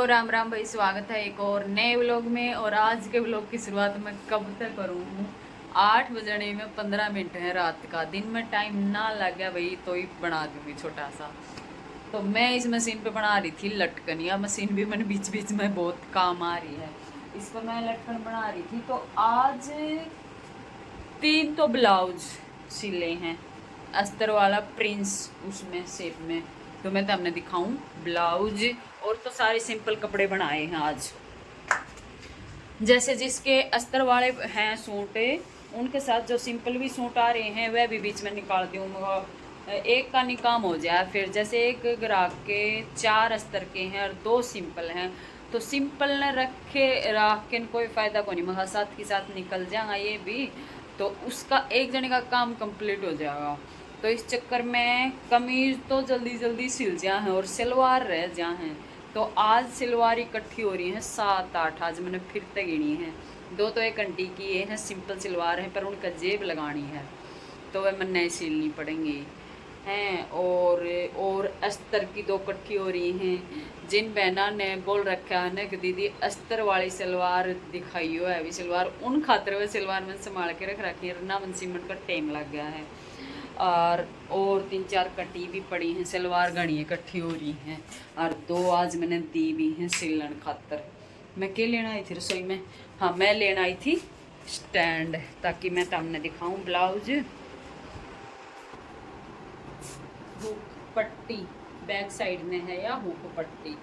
राम राम भाई, स्वागत है एक और नए व्लॉग में। और आज के व्लॉग की शुरुआत मैं कब तक करूँ? 8 बजने में 15 मिनट है रात का। दिन में टाइम ना लग गया भाई तो ही बना दूंगी छोटा सा। तो मैं इस मशीन पे बना रही थी लटकन। या मशीन भी मैंने बीच बीच में बहुत काम आ रही है, इस पर मैं लटकन बना रही थी। तो आज 3 तो ब्लाउज सिले हैं, अस्तर वाला प्रिंस उसमें शेप में। तो मैं तमने दिखाऊं ब्लाउज। और तो सारे सिंपल कपड़े बनाए हैं आज। जैसे जिसके अस्तर वाले हैं सूट, उनके साथ जो सिंपल भी सूट आ रहे हैं वह भी बीच में निकालती हूँ। एक का नहीं काम हो जाए। फिर जैसे एक ग्राहक के 4 अस्तर के हैं और 2 सिंपल हैं, तो सिंपल ने रख के कोई फ़ायदा को नहीं, मगर साथ के साथ निकल जाएगा ये भी। तो उसका एक जने का काम कंप्लीट हो जाएगा। तो इस चक्कर में कमीज तो जल्दी जल्दी सिल जा हैं और सलवार रह जा हैं। तो आज सलवार इकट्ठी हो रही हैं 7-8। आज मैंने फिर तक गिनी है। 2 तो एक आंटी की ये हैं सिंपल सलवार है, पर उनका जेब लगानी है तो वह मैं नए सिलनी पड़ेंगी हैं। और अस्तर की 2 इकट्ठी हो रही हैं। जिन बहना ने बोल रखा है ना कि दीदी अस्तर वाली सलवार दिखाइयो है, अभी सलवार उन खातर वह सलवार मैंने संभाल के रख रखी है, ना मन सीमेंट का टाइम लग गया है। और 3-4 कटी भी पड़ी हैं, सलवार घनी इकट्ठी हो रही हैं। और 2 आज मैंने दी भी हैं सिलन खातर। मैं क्या लेना आई थी रसोई में? हाँ, मैं लेना आई थी स्टैंड, ताकि मैं तमने दिखाऊं ब्लाउज। हुक पट्टी बैक साइड में है या हुक पट्टी,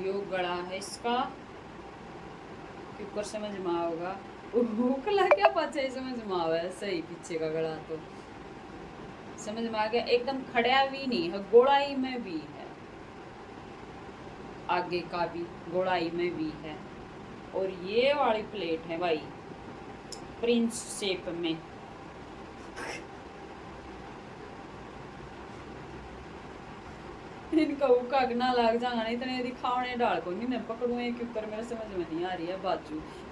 यो गला है इसका। ऊपर समझ में आओगा हुक ला क्या पचा समझ में आवा है सही। पीछे का गला तो समझ में आ गया। एकदम खड़ा भी नहीं है, गोड़ाई में भी है, आगे का भी गोड़ाई में भी है। और ये वाली प्लेट है भाई प्रिंस शेप में। इनका हुक्का ना लग जाएगा, नहीं तो नहीं दिखाने डाल को नहीं मैं पकड़ू एक ऊपर। मेरे समझ में नहीं आ रही है।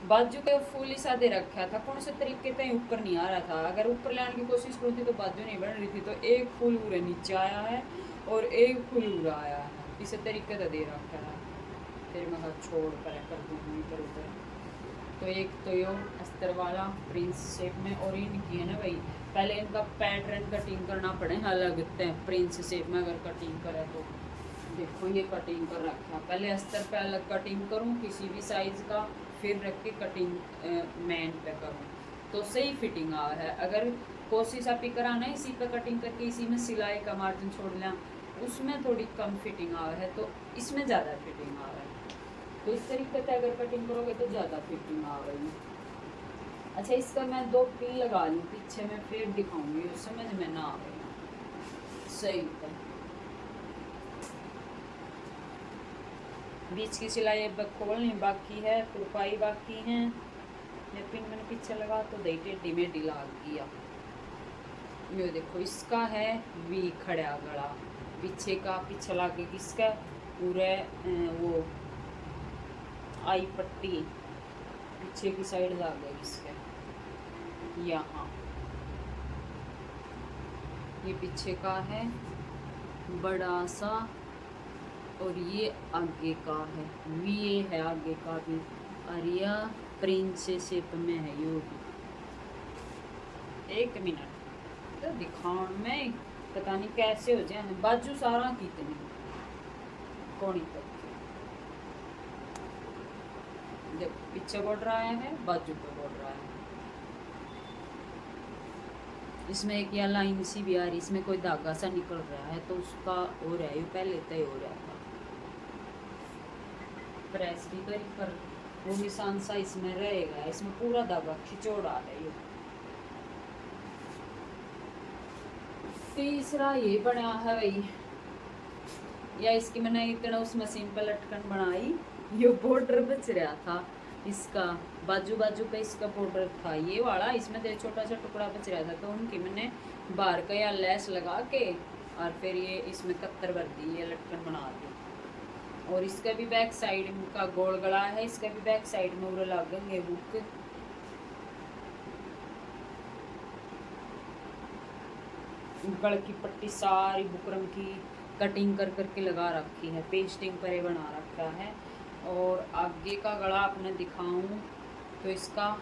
बाजू के फूल ही सादे रखा था, कौन से तरीके से ऊपर नहीं आ रहा था। अगर ऊपर लाने की कोशिश करती तो बाजू नहीं बन रही थी। तो एक फूल पूरे नीचे आया है और एक फूल पूरा आया है, इसे तरीके से दे रखा है। फिर मैं छोड़ कर दूँगी इधर उधर। तो एक तो यो अस्तर वाला प्रिंस शेप में। और इनकी है ना भाई, पहले इनका पैटर्न कटिंग करना पड़े अलग प्रिंस शेप में। अगर कटिंग करे तो देखो ये कटिंग कर रखा। पहले अस्तर पे अलग कटिंग करूँ किसी भी साइज़ का, फिर रख के कटिंग मैन पे करूँ तो सही फिटिंग आ है। अगर कोशिश आप ही कराना इसी पे कटिंग करके इसी में सिलाई का मार्जिन छोड़ लें, उसमें थोड़ी कम फिटिंग आ है तो इसमें ज़्यादा फिटिंग आ रहा है। तो इस तरीके से अगर कटिंग करोगे तो ज़्यादा फिटिंग आ रही है। अच्छा, इसका मैं 2 पिन लगा लूँ पीछे में, फिर दिखाऊंगी, समझ में ना आ रही सही है। बीच की सिलाई अब खोलनी बाकी है, तुरपाई बाकी है। ये पिन मैंने पीछे लगा तो दही टेढ़ी मेढ़ी लाग गया। ये देखो इसका है वी खड़ा गला, पीछे का पीछे लागे किसका पूरे वो आई पट्टी पीछे की साइड लग गई इसके यहाँ। ये पीछे का है बड़ा सा और ये आगे का है वी है आगे का भी। और यह प्रिंस शेप में है यो भी। 1 मिनट तो दिखाने में पता नहीं कैसे हो जाए। बाजू सारा कितनी कोनी तक पीछे बढ़ रहा है, बाजू पे बढ़ रहा है। इसमें एक या लाइन सी भी आ रही, इसमें कोई धागा सा निकल रहा है तो उसका हो रहा है, ये पहले तय हो रहा था। प्रेस भी करी पर वो निशान सा इसमें रहेगा, इसमें पूरा धागा खिंचोड़ा है। ये तीसरा ये बना है भाई, या इसकी मैंने इतना उस मशीन पर लटकन बनाई। ये बॉर्डर बच रहा था इसका, बाजू बाजू पे इसका बॉर्डर था ये वाला, इसमें तो छोटा सा टुकड़ा बच रहा था तो उनकी मैंने बाहर का या लेस लगा के और फिर ये इसमें कत्तर भर दी, ये लटकन बना दी। और इसका भी बैक साइड का गोल गला है, इसका भी बैक साइड में उड़े लगेंगे हुक। गल की पट्टी सारी बुकरम की कटिंग कर करके लगा रखी है, पेस्टिंग पर ही बना रखा है। और आगे का गला आपने दिखाऊं तो इसका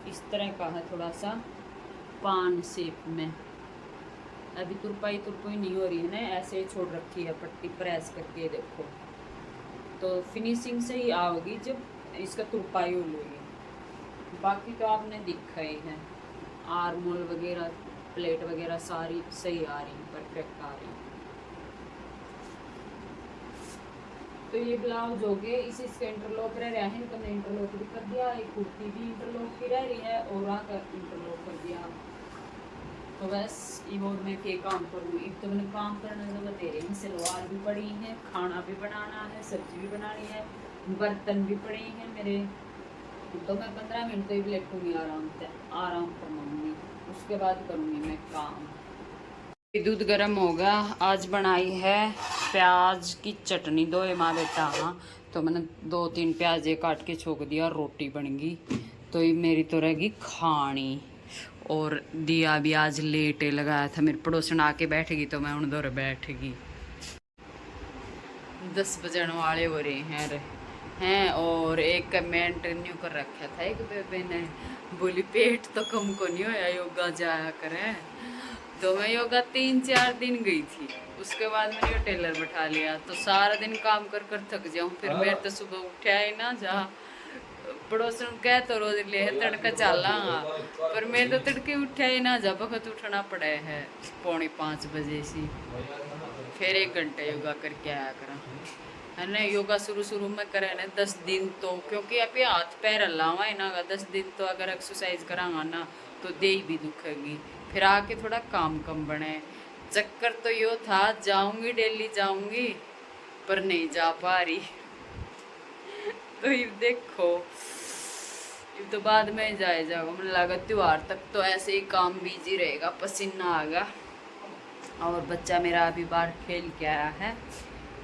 इस तरह का है, थोड़ा सा पान शेप में। अभी तुरपाई नहीं हो रही है ना, ऐसे ही छोड़ रखी है पट्टी प्रेस करके, देखो तो फिनिशिंग से ही आओगी जब इसका तुरपाई हो लेगी। बाकी तो आपने दिखा ही है, आर्मोल वगैरह प्लेट वगैरह सारी सही आ रही, परफेक्ट आ रही। तो ये ब्लाउज हो गए, इसे इसका इंटरलॉक रह रहा है, इनका मैंने इंटरलॉक भी कर दिया, एक कुर्ती भी इंटरलॉक की रह रही है और वहाँ का इंटरलॉक कर दिया। तो बस ये और मैं क्या काम करूँ, एक तो मैंने काम करने से बतेरे हैं, सलवार भी पड़ी है, खाना भी बनाना है, सब्जी भी बनानी है, बर्तन भी पड़े हैं मेरे। तो मैं 15 मिनट तो ही लेटूँगी आराम से, आराम करवाऊँगी, उसके बाद करूँगी मैं काम। दूध गर्म होगा। आज बनाई है प्याज की चटनी, दो माँ बेटा। हाँ तो मैंने 2-3 प्याज काट के छोक दिया, रोटी बन गई। तो ये मेरी तो रहेगी खानी। और दिया भी आज लेटे लगाया था, मेरी पड़ोसन आके बैठेगी तो मैं उन दौरे बैठेगी। 10 बजन वाले हो रहे हैं। और एक कमेंट न्यू कर रखा था एक बेबे ने, बोली पेट तो कम को नहीं होया योगा जाया करे। तो मैं योगा 3-4 दिन गई थी, उसके बाद मैंने टेलर बैठा लिया। तो सारा दिन काम कर कर थक जाऊँ, फिर मेरे तो सुबह उठा ही ना जा। पड़ोसन कह तो रोज ले तड़का चला, पर मैं तो तड़के उठा ही ना जा, वक्त उठना पड़े है 4:45 बजे से। फिर 1 घंटे योगा करके आया करा है ना। योगा शुरू में करे ना 10 दिन तो, क्योंकि अभी हाथ पैर हलावा है ना, 10 दिन तो अगर एक्सरसाइज करांगा ना तो देह भी दुखेगी, फिर आके थोड़ा काम कम बने। चक्कर तो यो था जाऊंगी, डेली जाऊंगी, पर नहीं जा पा रही। तो ये देखो, ये तो बाद में जाएगा, मुझे लगा त्योहार तक तो ऐसे ही काम बिजी रहेगा, पसीना आएगा। और बच्चा मेरा अभी बाहर खेल के आया है,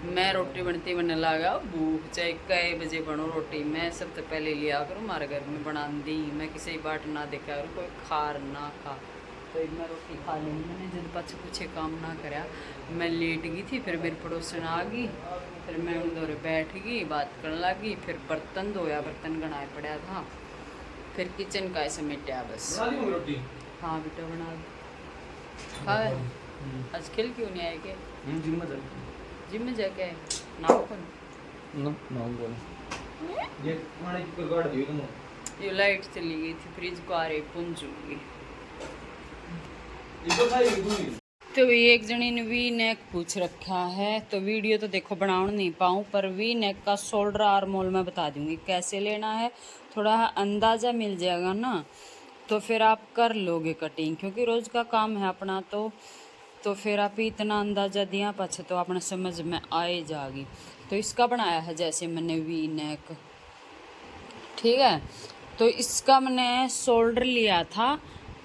मैं रोटी बनती बनने लगा। भूख चाहे कई बजे बनो रोटी, मैं सबसे पहले लिया करूँ हमारे घर में बना दी, मैं किसी बाट ना देखा करूँ कोई खार ना खा, तो मैं रोटी खा लूँगी। मैंने जब पाछे कुछ काम ना करा, मैं लेट गई थी, फिर मेरी पड़ोसन आ गई, फिर मैं उन दौरे बैठ गई, बात करने लगी, फिर बर्तन धोया, बर्तन गनाए पड़ा था, फिर किचन का ऐसे मिटा बस। हाँ बेटा बना दो। हाँ आज खेल क्यों नहीं आए के? जिम में जाके नाव कौन ये लाइट चली गई थी, फ्रिज को आ रही पुंजूंगी। तो ये एक जनी ने वी नेक पूछ रखा है, तो वीडियो तो देखो बनाओ नहीं पाऊँ, पर वी नेक का शोल्डर आर्मोल में बता दूंगी कैसे लेना है, थोड़ा अंदाज़ा मिल जाएगा ना, तो फिर आप कर लोगे कटिंग, क्योंकि रोज़ का काम है अपना। तो फिर आप इतना अंदाज़ा दिया पाछे तो अपने समझ में आए जाएगी। तो इसका बनाया है जैसे मैंने वी नेक, ठीक है। तो इसका मैंने शोल्डर लिया था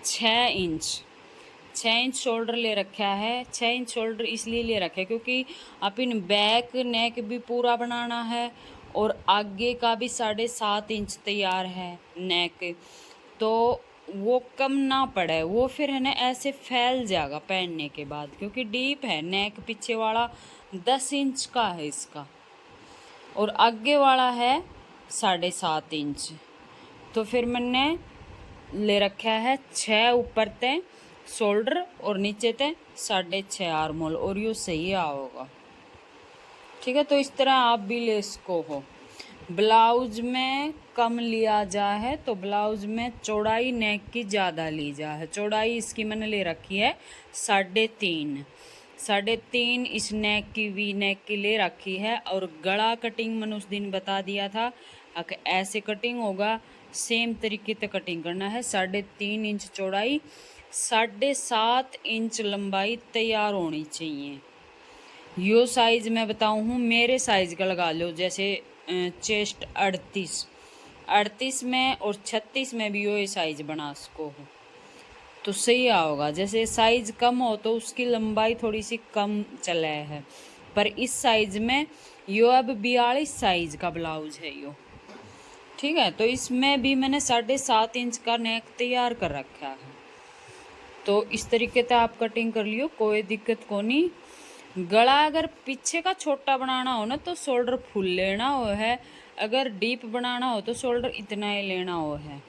6 इंच, 6 इंच शोल्डर ले रखा है। 6 इंच शोल्डर इसलिए ले रखा है क्योंकि अपन बैक नेक भी पूरा बनाना है और आगे का भी 7.5 इंच तैयार है नेक, तो वो कम ना पड़े, वो फिर है ना ऐसे फैल जाएगा पहनने के बाद, क्योंकि डीप है नेक, पीछे वाला 10 इंच का है इसका और आगे वाला है 7.5 इंच। तो फिर मैंने ले रखा है 6 ऊपर ते शोल्डर और नीचे ते 6.5 आर्मोल, और यू सही आओगा, ठीक है। तो इस तरह आप भी ले इसको हो। ब्लाउज में कम लिया जा है तो ब्लाउज में चौड़ाई नेक की ज़्यादा ली जा है। चौड़ाई इसकी मैंने ले रखी है 3.5 इस नेक की, वी नेक की ले रखी है। और गला कटिंग मैंने उस दिन बता दिया था, अगर ऐसे कटिंग होगा सेम तरीके से कटिंग करना है। 3.5 इंच चौड़ाई, 7.5 इंच लंबाई तैयार होनी चाहिए। यो साइज़ मैं बताऊँ हूँ, मेरे साइज़ का लगा लो, जैसे चेस्ट 38 में और 36 में भी यो साइज़ बना सको हो तो सही आओगा। जैसे साइज़ कम हो तो उसकी लंबाई थोड़ी सी कम चला है, पर इस साइज़ में यो अब 42 साइज़ का ब्लाउज है यो, ठीक है। तो इसमें भी मैंने 7.5 इंच का नेक तैयार कर रखा है। तो इस तरीके से आप कटिंग कर लियो, कोई दिक्कत को नहीं। गला अगर पीछे का छोटा बनाना हो ना तो शोल्डर फुल लेना हो है, अगर डीप बनाना हो तो शोल्डर इतना ही लेना हो है।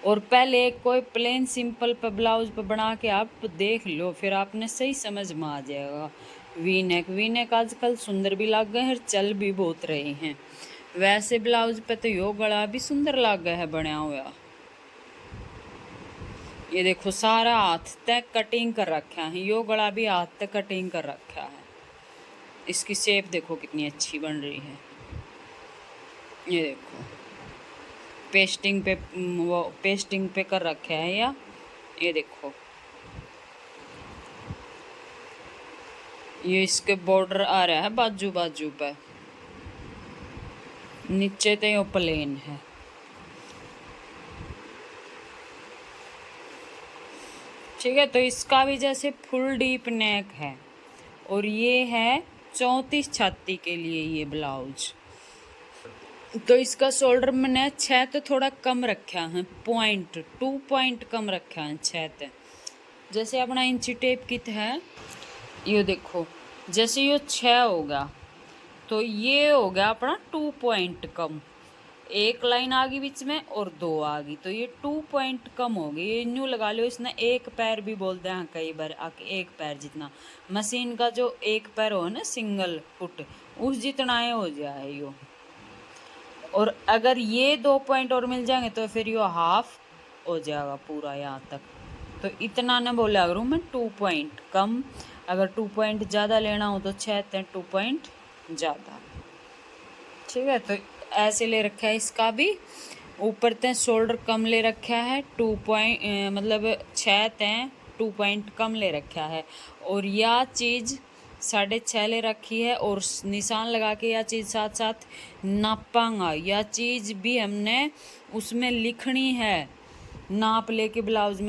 और पहले कोई प्लेन सिंपल पे ब्लाउज पे बना के आप देख लो, फिर आपने सही समझ में आ जाएगा। वी नेक आजकल सुंदर भी लग गए हैं, चल भी बहुत रहे हैं। वैसे ब्लाउज पे तो यो गला भी सुंदर लग गया है बनया हुआ। ये देखो सारा हाथ तक कटिंग कर रखा है, यो गला भी हाथ तक कटिंग कर रखा है। इसकी शेप देखो कितनी अच्छी बन रही है। ये देखो पेस्टिंग पे कर रखा है या ये देखो, ये इसके बॉर्डर आ रहा है बाजू बाजू पे, नीचे तो ये प्लेन है। ठीक है, तो इसका भी जैसे फुल डीप नेक है, और ये है 34 छाती के लिए ये ब्लाउज। तो इसका शोल्डर मैंने 6 तो थोड़ा कम रखा है, 2 पॉइंट कम रखा है 6 तो। जैसे अपना इंची टेप कित है, ये देखो जैसे ये 6 होगा तो ये हो गया अपना 2 पॉइंट कम। एक लाइन आ गई बीच में और 2 आ गई, तो ये 2 पॉइंट कम हो गई। ये न्यू लगा लो, इसने एक पैर भी बोलते हैं कई बार आके, एक पैर जितना मशीन का जो एक पैर हो ना सिंगल फुट, उस जितना है हो जाए यो। और अगर ये 2 पॉइंट और मिल जाएंगे तो फिर यो हाफ हो जाएगा पूरा यहाँ तक। तो इतना न बोला करूँ मैं 2 पॉइंट कम, अगर 2 पॉइंट ज़्यादा लेना हो तो 6 2 पॉइंट ज़्यादा। ठीक है, तो ऐसे ले रखा है इसका भी। ऊपर तय शोल्डर कम ले रखा है, 2 पॉइंट मतलब 6 तय 2 पॉइंट कम ले रखा है। और यह चीज़ 6.5 ले रखी है, और निशान लगा के यह चीज़ साथ साथ नापांगा। यह चीज़ भी हमने उसमें लिखनी है, नाप लेके ब्लाउज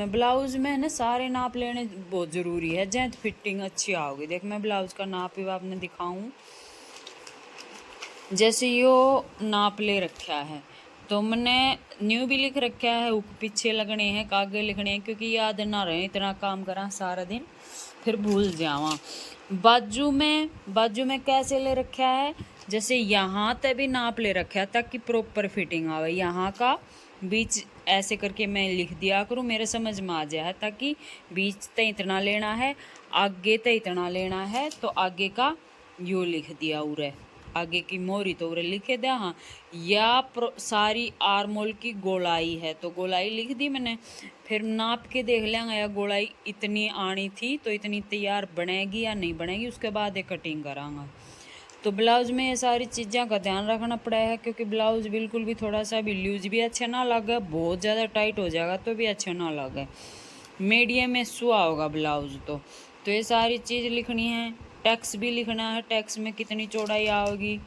में ना सारे नाप लेने बहुत ज़रूरी है, जैसे फिटिंग अच्छी आओगी। देख मैं ब्लाउज का नाप भी आपने दिखाऊं, जैसे यो नाप ले रखा है तो मैंने न्यू भी लिख रखा है, ऊपर पीछे लगने हैं, कागे लिखने हैं, क्योंकि याद ना रहे, इतना काम करा सारा दिन फिर भूल जावा। बाजू में कैसे ले रखा है, जैसे यहाँ तक भी नाप ले रखा है ताकि प्रॉपर फिटिंग आवे। यहाँ का बीच ऐसे करके मैं लिख दिया करूँ, मेरे समझ में आ जाए, ताकि बीच तक इतना लेना है, आगे तक इतना लेना है, तो आगे का यो लिख दिया उरे, आगे की मोरी तो उरे लिखे दिया। हाँ, या सारी आर्मोल की गोलाई है तो गोलाई लिख दी मैंने। फिर नाप के देख लेंगे या गोलाई इतनी आनी थी तो इतनी तैयार बनेगी या नहीं बनेगी, उसके बाद ये कटिंग करांगा। तो ब्लाउज में ये सारी चीज़ों का ध्यान रखना पड़ा है, क्योंकि ब्लाउज बिल्कुल भी थोड़ा सा भी लूज भी अच्छा ना लगे, बहुत ज़्यादा टाइट हो जाएगा तो भी अच्छा ना लगे, मीडियम में सुआ होगा ब्लाउज। तो ये सारी चीज़ लिखनी है। टैक्स भी लिखना है, टैक्स में कितनी चौड़ाई आएगी,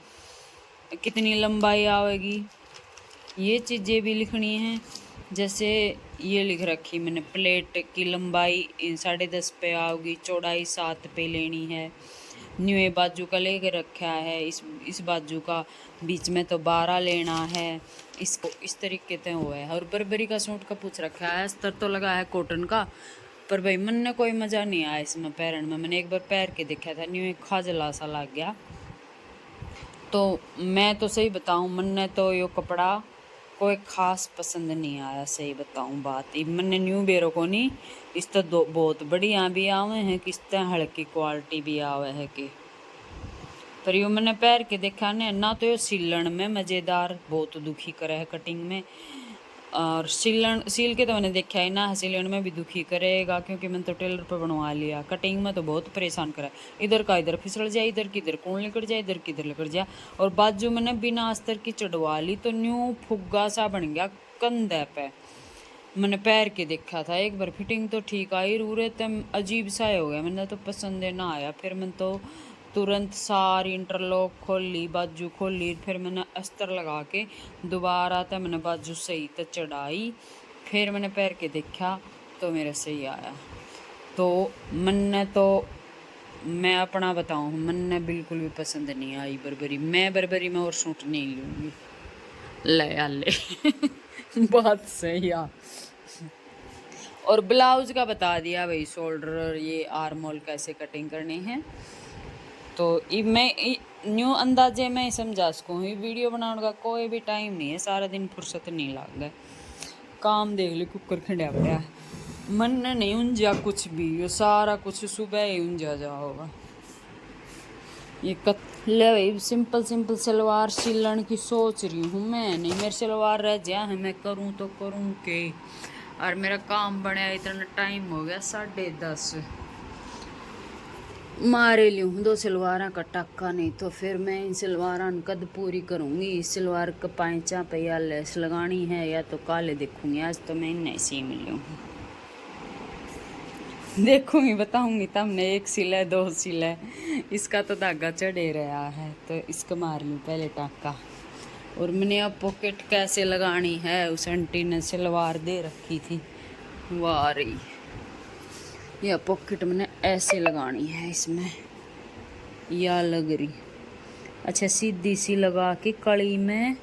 कितनी लंबाई आएगी, ये चीज़ें भी लिखनी है। जैसे ये लिख रखी मैंने, प्लेट की लंबाई 10.5 पे आओगी, चौड़ाई 7 पे लेनी है। न्यू बाजू का लेके रखा है, इस बाजू का बीच में तो 12 लेना है, इसको इस तरीके से हुआ है। और बर्बरी का सूट का पूछ रखा है, अस्तर तो लगा है कॉटन का, पर भाई मन ने कोई मज़ा नहीं आया इसमें पैरन में। मैंने एक बार पैर के देखा था, न्यू एक खाजला सा लग गया। तो मैं तो सही बताऊं, मन ने तो यो कपड़ा कोई ख़ास पसंद नहीं आया, सही बताऊं बात। मैंने न्यू बेरो को नहीं, इस तो बहुत बढ़िया भी आवे हैं, किस तरह हल्की क्वालिटी भी आवे है कि, पर यो मैंने पैर के देखा ना तो यो सिलन में मज़ेदार बहुत दुखी करे है कटिंग में, और सील के तो मैंने देखा है ना, सिलन में भी दुखी करेगा, क्योंकि मैंने तो टेलर पर बनवा लिया। कटिंग में तो बहुत परेशान करा, इधर का इधर फिसल जाए, इधर की इधर कौन लिकट जाए, इधर की इधर लिकट जाए। और बाजू मैंने बिना अस्तर की चढ़वा ली तो न्यू फुग्गा सा बन गया कंधे पे। मैंने पैर के देखा था एक बार, फिटिंग तो ठीक आई, रूरे तम अजीब सा हो गया, मैंने तो पसंद ना आया। फिर मैंने तो तुरंत सारी इंटरलॉक खोल ली, बाजू खोल ली, फिर मैंने अस्तर लगा के दोबारा तो मैंने बाजू सही तो चढ़ाई। फिर मैंने पैर के देखा तो मेरा सही आया। तो मैं अपना बताऊँ, मन ने बिल्कुल भी पसंद नहीं आई बर्बरी। मैं बर्बरी में और सूट नहीं लूँगी, ले बात सही आ। और ब्लाउज का बता दिया भाई, शोल्डर ये आर्म होल कैसे कटिंग करनी है। तो मैं न्यू अंदाजे में समझा सकूँ, वीडियो बनाने का कोई भी टाइम नहीं है, सारा दिन फुर्सत नहीं लग गए। काम देख लो कुकर खंडा पड़ा, मन ने नहीं उंझा कुछ भी, ये सारा कुछ सुबह ही उंझा जा होगा। ये ले भाई सिंपल सिंपल सलवार सिलन की सोच रही हूँ मैं, नहीं मेरी सलवार रह जा है, मैं करूँ तो करूँ के। और मेरा काम बना इतना टाइम हो गया 10:30, मारे लूँ 2 सलवार का टाका, नहीं तो फिर मैं इन सलवार कद पूरी करूँगी। इस सलवार का पैंचा पे या लेस लगानी है या तो काले देखूँगी, आज तो मैं इन्हें सी मिलूँ देखूँगी, बताऊँगी तमने 1 सिला 2 सिला, इसका तो धागा चढ़े रहा है, तो इसको मार लूँ पहले टाका। और मैंने अब पॉकेट कैसे लगानी है, उस आंटी ने सलवार दे रखी थी, वाह रही यह पॉकेट मैंने ऐसे लगानी है, इसमें या लग रही अच्छा सीधी सी लगा के कड़ी में,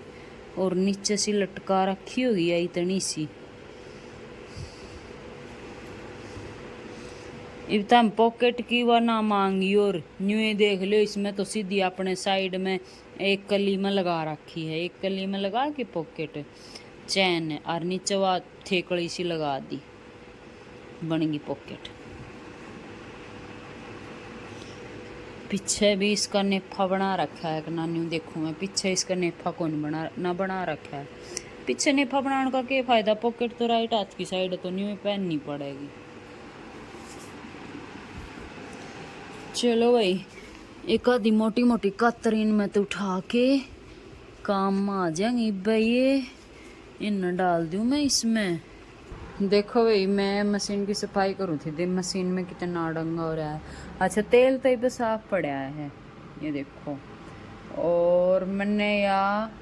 और नीचे सी लटका रखी होगी या इतनी सी। इतना पॉकेट की वह ना मांगी, और न्यू देख लो इसमें तो सीधी अपने साइड में एक कली में लगा रखी है, एक कली में लगा के पॉकेट चैन, और नीचे वह थेकड़ी सी लगा दी, बन गई पॉकेट। पीछे भी इसका नेफा बना रखा है कि ना, न्यू देखूँ मैं पीछे इसका नेफा कौन बना रखा है। पीछे नेफा बनाने का क्या फ़ायदा, पॉकेट तो राइट हाथ की साइड तो न्यू पहननी पड़ेगी। चलो भाई एक आधी मोटी मोटी कतरीन में तो उठा के काम में आ जाएंगी भाई, ये इन डाल दूँ मैं इसमें। देखो भाई मैं मशीन की सफाई करूँ थी, दे मशीन में कितना डंगा हो रहा है। अच्छा तेल तो ये साफ पड़ा है, ये देखो। और मैंने यहाँ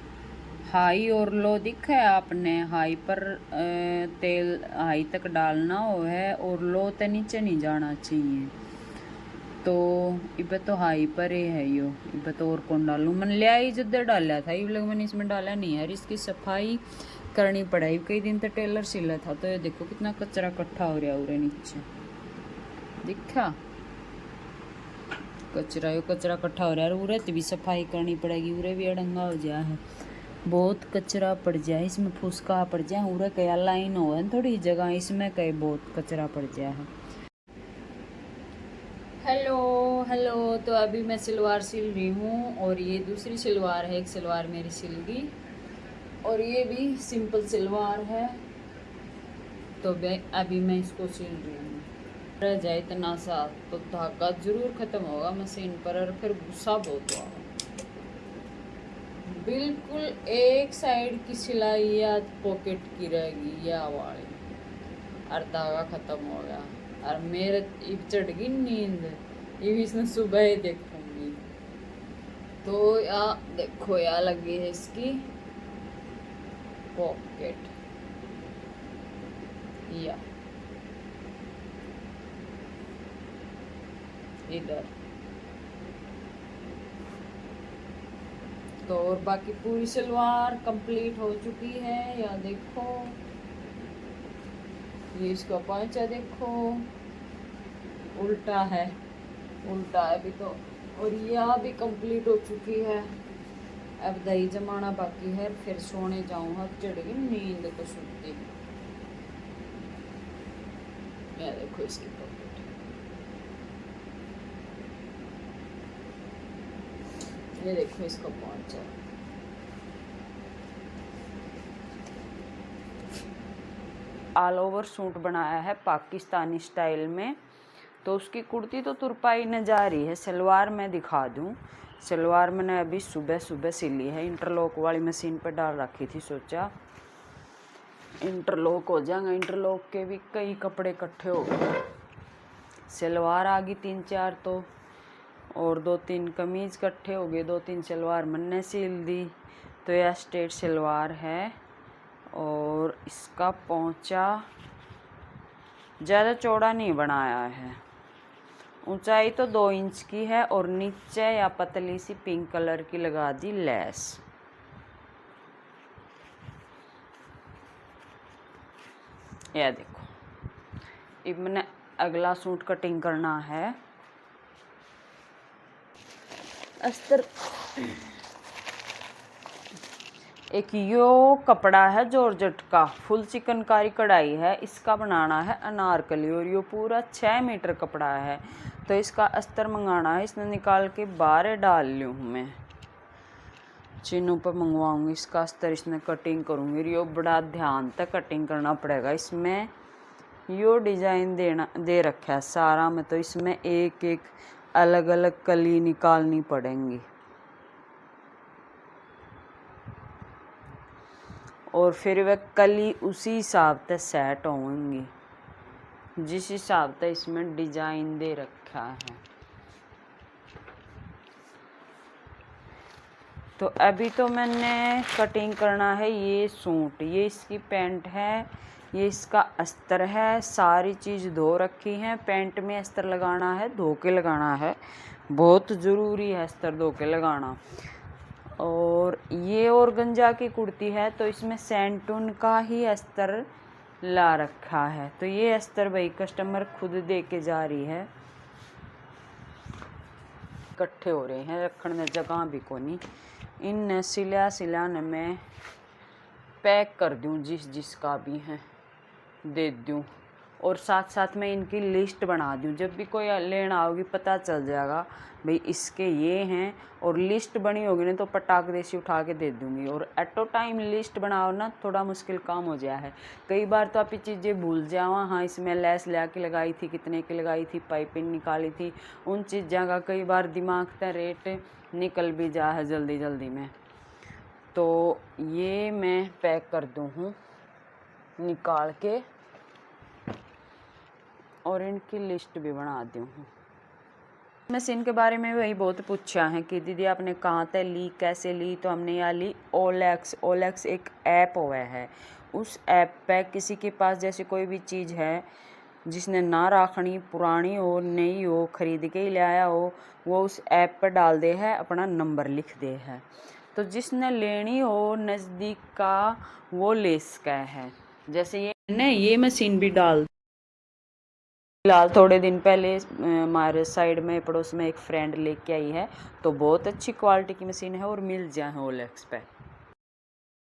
हाई और लो दिखा है आपने, हाई पर तेल हाई तक डालना हो है, और लो तो नीचे नहीं जाना चाहिए। तो इब तो हाई पर ही है यो, इब तो और कौन डालूँ, मैंने लिया ही जिधर डाला था, ये लोग मैंने इसमें डाला नहीं है। इसकी सफाई करनी पड़ेगी, कई दिन तक टेलर सिला था, तो ये देखो कितना कचरा इकट्ठा हो रहा है उरे नीचे, दिखा कचरा, यो कचरा इकट्ठा हो रहा है, उरे भी सफाई करनी पड़ेगी, उरे भी अड़ंगा हो जाए है, बहुत कचरा पड़ जाए इसमें, फुसका पड़ जाए, उरे कया लाइन हो है थोड़ी जगह, इसमें कई बहुत कचरा पड़ जाए है। हेलो हेलो, तो अभी मैं सलवार सिल रही हूँ, और ये दूसरी सलवार है, एक सलवार मेरी सिल गई, और ये भी सिंपल सलवार है। तो अभी मैं इसको सिल रही हूँ, रह जाए इतना सा तो धागा जरूर ख़त्म होगा मशीन पर, और फिर गुस्सा बहुत होगा। बिल्कुल एक साइड की सिलाई या पॉकेट की रहेगी या वाली, और धागा ख़त्म हो गया, और मेरे इब चढ़ गई नींद, ये भी इसने सुबह ही देखूंगी। तो या देखो या लगी है इसकी पॉकेट, या इधर, तो और बाकी पूरी सलवार कंप्लीट हो चुकी है। या देखो ये इसका पांचा देखो उल्टा है, उल्टा है अभी तो, और यह भी कंप्लीट हो चुकी है। अब दही जमाना बाकी है, फिर सोने जाऊँ, चढ़ गई नींद को सुनती। ये देखो इसकी पॉकेट, ये देखो इसका पांचा, ऑल ओवर सूट बनाया है पाकिस्तानी स्टाइल में। तो उसकी कुर्ती तो तुरपाई न जा रही है, सलवार मैं दिखा दूँ। सलवार मैंने अभी सुबह सुबह सिली है, इंटरलॉक वाली मशीन पर डाल रखी थी, सोचा इंटरलॉक हो जाएगा, इंटरलॉक के भी कई कपड़े इकट्ठे हो गए। सलवार आ गई 3-4 तो, और 2-3 कमीज इकट्ठे हो गए, 2-3 सलवार मैंने सिल दी। तो यह स्ट्रेट सलवार है, और इसका पोंचा ज़्यादा चौड़ा नहीं बनाया है, ऊंचाई तो 2 इंच की है, और नीचे या पतली सी पिंक कलर की लगा दी लेस। यह देखो अब मैंने अगला सूट कटिंग करना है। अस्तर एक यो कपड़ा है जॉर्जेट का, फुल चिकनकारी कढ़ाई है, इसका बनाना है अनारकली और यो पूरा 6 मीटर कपड़ा है। तो इसका अस्तर मंगाना है, इसने निकाल के बाहर डाल लूँ मैं, चिन्हों पर मंगवाऊंगी इसका अस्तर, इसमें कटिंग करूँगी। यो बड़ा ध्यान तक कटिंग करना पड़ेगा। इसमें यो डिजाइन दे रखा है सारा में, तो इसमें एक एक अलग अलग कली निकालनी पड़ेंगी और फिर वह कली उसी हिसाब से सेट होंगी जिस हिसाब से इसमें डिजाइन दे रखा है। तो अभी तो मैंने कटिंग करना है ये सूट, ये इसकी पैंट है, ये इसका अस्तर है, सारी चीज़ धो रखी है। पैंट में अस्तर लगाना है, धो के लगाना है, बहुत ज़रूरी है अस्तर धो के लगाना। और ये ऑर्गेन्जा की कुर्ती है, तो इसमें सैंटून का ही अस्तर ला रखा है। तो ये अस्तर भाई कस्टमर खुद दे के जा रही है, इकट्ठे हो रहे हैं, रखने में जगह भी को नहीं। इन सिला ने मैं पैक कर दूँ, जिसका भी है दे दूँ, और साथ साथ में इनकी लिस्ट बना दूँ। जब भी कोई लेना होगी पता चल जाएगा भाई इसके ये हैं, और लिस्ट बनी होगी ना तो पटाख देसी उठा के दे दूँगी। और एटो टाइम लिस्ट बनाओ ना, थोड़ा मुश्किल काम हो जाए है। कई बार तो आप ये चीज़ें भूल जाओ, हाँ इसमें लेस ला के लगाई थी, कितने की लगाई थी, पाइपिंग निकाली थी, उन चीज़ों का कई बार दिमाग से रेट निकल भी जा है जल्दी जल्दी में। तो ये मैं पैक कर दूँ हूँ निकाल के, और इनकी लिस्ट भी बना दी हूँ। मशीन के बारे में वही बहुत पूछा है कि दीदी आपने कहाँ से ली, कैसे ली। तो हमने यहाँ ली ओलेक्स एक ऐप हुआ है। उस ऐप पे किसी के पास जैसे कोई भी चीज़ है जिसने ना रखनी, पुरानी हो नई हो, खरीद के ही ले आया हो, वो उस ऐप पर डाल दे है, अपना नंबर लिख दे है। तो जिसने लेनी हो नज़दीक का वो ले सका है। जैसे ये मशीन भी डाल, फिलहाल थोड़े दिन पहले हमारे साइड में पड़ोस में एक फ्रेंड लेके आई है, तो बहुत अच्छी क्वालिटी की मशीन है और मिल जाए ओलेक्स पे।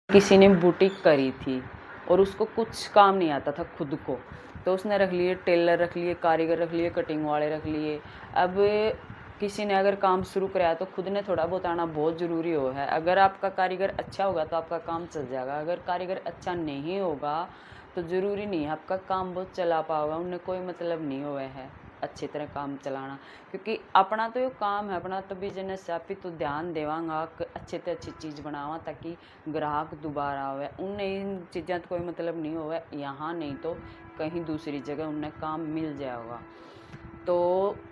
किसी ने बुटीक करी थी और उसको कुछ काम नहीं आता था खुद को, तो उसने रख लिए टेलर, रख लिए कारीगर, रख लिए कटिंग वाले, रख लिए। अब किसी ने अगर काम शुरू कराया तो खुद ने थोड़ा बहुत आना बहुत ज़रूरी हो है। अगर आपका कारीगर अच्छा होगा तो आपका काम चल जाएगा, अगर कारीगर अच्छा नहीं होगा तो ज़रूरी नहीं है आपका काम बहुत चला पाओगा, उन्हें कोई मतलब नहीं हुआ है अच्छी तरह काम चलाना। क्योंकि अपना तो ये काम है, अपना तो बिजनेस है, आप तो ध्यान देवांगा अच्छे से अच्छी चीज़ बनावा ताकि ग्राहक दोबारा आवे। उन्हें इन चीज़ों तो कोई मतलब नहीं हुआ यहाँ, नहीं तो कहीं दूसरी जगह उन्हें काम मिल जाएगा। तो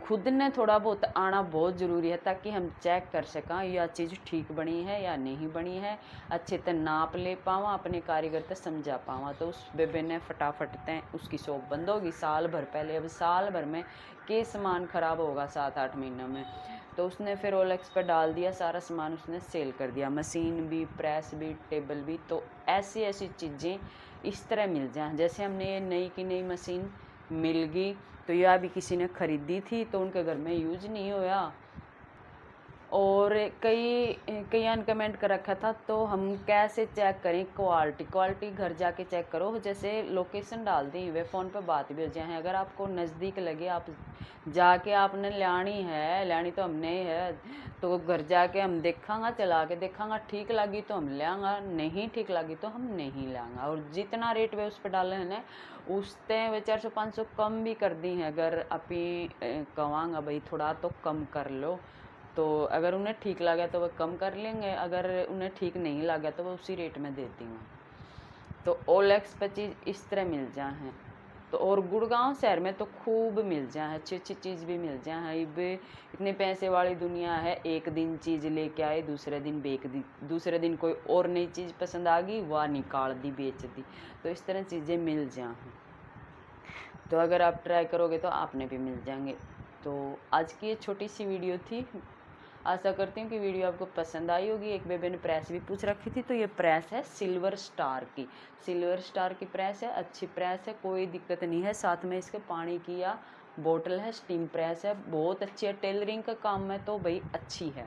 खुद ने थोड़ा बहुत आना बहुत ज़रूरी है ताकि हम चेक कर सकें यह चीज़ ठीक बनी है या नहीं बनी है, अच्छे से नाप ले पावा, अपने कारीगर तक समझा पावा। तो उस बेबे ने फटाफट तय उसकी शॉप बंद होगी साल भर पहले। अब साल भर में के सामान ख़राब होगा 7-8 महीनों में। तो उसने फिर ओलेक्स पर डाल दिया सारा सामान, उसने सेल कर दिया, मशीन भी, प्रेस भी, टेबल भी। तो ऐसी ऐसी चीज़ें इस तरह मिल जाएँ। जैसे हमने ये नई की नई मशीन मिल गई, तो यह भी किसी ने ख़रीदी थी तो उनके घर में यूज नहीं होया, और कई ने कमेंट कर रखा था। तो हम कैसे चेक करें क्वालिटी घर जाके चेक करो। जैसे लोकेशन डाल दी वे फ़ोन पे बात भी हो जाए, अगर आपको नज़दीक लगे आप जाके आपने लानी तो हमने है, तो घर जाके हम देखांगा, चला के देखांगा, ठीक लगी तो हम ले आंगा, नहीं ठीक लगी तो हम नहीं ले आंगा। और जितना रेट वे उस पर डाले हैं ना उससे वे 400-500 कम भी कर दी हैं। अगर अभी कहवांगा भाई थोड़ा तो कम कर लो, तो अगर उन्हें ठीक लगा तो वह कम कर लेंगे, अगर उन्हें ठीक नहीं लगा तो वह उसी रेट में देती हूँ। तो ओलेक्स पर चीज़ इस तरह मिल जाए हैं। तो और गुड़गांव शहर में तो खूब मिल जाए, अच्छी अच्छी चीज़ भी मिल जाए। अब इतने पैसे वाली दुनिया है, एक दिन चीज़ लेके आए, दूसरे दिन बेच दी, दूसरे दिन कोई और नई चीज़ पसंद आ गई वह निकाल दी, बेच दी। तो इस तरह चीज़ें मिल जाएँ, तो अगर आप ट्राई करोगे तो आपने भी मिल जाएंगे। तो आज की ये छोटी सी वीडियो थी, आशा करती हूँ कि वीडियो आपको पसंद आई होगी। एक बेबे ने प्रेस भी पूछ रखी थी, तो ये प्रेस है सिल्वर स्टार की, सिल्वर स्टार की प्रेस है, अच्छी प्रेस है, कोई दिक्कत नहीं है। साथ में इसके पानी की या बोतल है, स्टीम प्रेस है, बहुत अच्छी है, टेलरिंग का काम है तो भाई अच्छी है।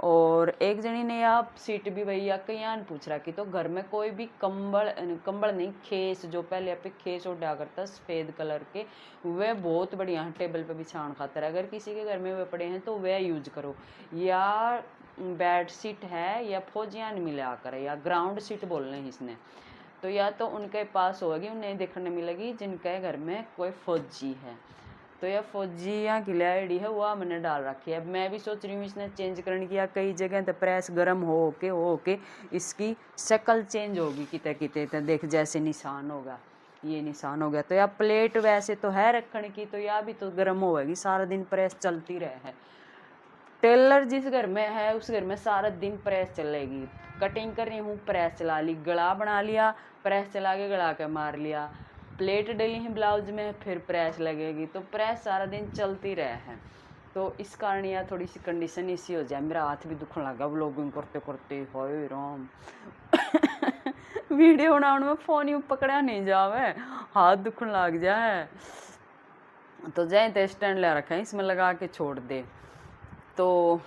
और एक जनी ने आप सीट भी भैया कहीं पूछ रहा कि तो घर में कोई भी कंबल नहीं, खेस जो पहले पे खेस उड़ा करता सफ़ेद कलर के, वह बहुत बढ़िया है टेबल पे बिछाने खातर। अगर किसी के घर में वे पड़े हैं तो वह यूज करो, या बेड शीट है या फौजियान मिला कर, या ग्राउंड सीट बोलने हैं इसने, तो या तो उनके पास होगी, उन्हें देखने मिलेगी जिनके घर में कोई फौजी है। तो यह फौजियाँ की आईडी है वो मैंने डाल रखी है। अब मैं भी सोच रही हूँ इसने चेंज करने की, या कई जगह तो प्रेस गर्म हो के इसकी शक्ल चेंज होगी किते किते, तो देख जैसे निशान होगा, ये निशान हो गया। तो यह प्लेट वैसे तो है रखने की, तो यह भी तो गर्म होगी, सारा दिन प्रेस चलती रहे है। टेलर जिस घर में है उस घर में सारा दिन प्रेस चलेगी। कटिंग कर रही हूँ, प्रेस चला ली, गला बना लिया, प्रेस चला के गला के मार लिया, प्लेट डली है ब्लाउज में, फिर प्रेस लगेगी, तो प्रेस सारा दिन चलती रहे है। तो इस कारण यह थोड़ी सी कंडीशन इसी हो जाए। मेरा हाथ भी दुखने लगा व्लॉगिंग करते करते, हाय राम। वीडियो बनाने में फ़ोन यूँ पकड़ा नहीं जावे, हाथ दुखने लग जाए, तो जाए तो स्टैंड ले रखा है, इसमें लगा के छोड़ दे। तो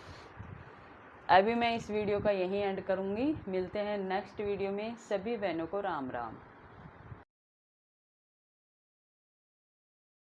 अभी मैं इस वीडियो का यहीं एंड करूँगी। मिलते हैं नेक्स्ट वीडियो में। सभी बहनों को राम राम।